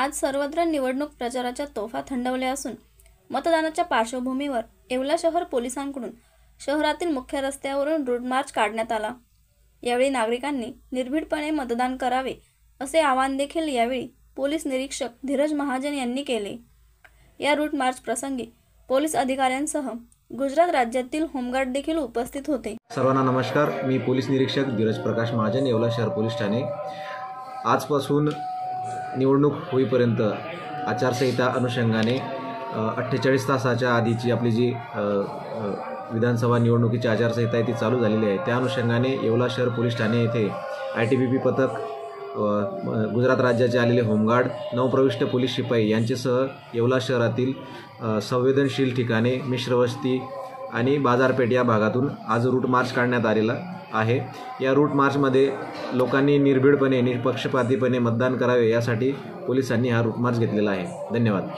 आज सर्वत्र निवडणूक प्रचाराच्या तोफा थंडवल्या असून मतदानाच्या पार्श्वभूमीवर येवला शहर पोलिसांकडून शहरातील मुख्य रस्त्यावरून रूट मार्च काढण्यात आला। यावेळी नागरिकांनी निर्भीडपणे मतदान करावे असे आवाहन देखील यावेळी पोलीस निरीक्षक धीरज महाजन यांनी केले। या रूट मार्च प्रसंगी पोलीस अधिकाऱ्यांसह गुजरात राज्यातील होमगार्ड देखील उपस्थित होते। सर्वांना नमस्कार, मी पोलीस निरीक्षक धीरज प्रकाश महाजन, येवला शहर पोलीस ठाणे। आजपासून निवडणूक होईपर्यंत आचारसंहिता अनुषंगाने 48 तासाच्या आधीची आपली जी विधानसभा निवडणुकीची आचारसंहिता आहे ती चालू झालेली आहे। त्या अनुषंगाने येवला शहर पोलीस ठाणे येथे ITBP पथक, गुजरात राज्याचे आलेले होमगार्ड, नवप्रविष्ट पोलीस शिपाई यांच्यासह येवला शहरातील संवेदनशील ठिकाणे, मिश्रवस्ती आणि बाजारपेठ या भागातून आज रूट मार्च काढण्यात आलेला आहे। या रूट मार्चमध्ये लोकांनी निर्भीडपणे, निष्पक्षपातीपणे मतदान करावे यासाठी पोलिसांनी हा रूट मार्च घेतलेला आहे। धन्यवाद।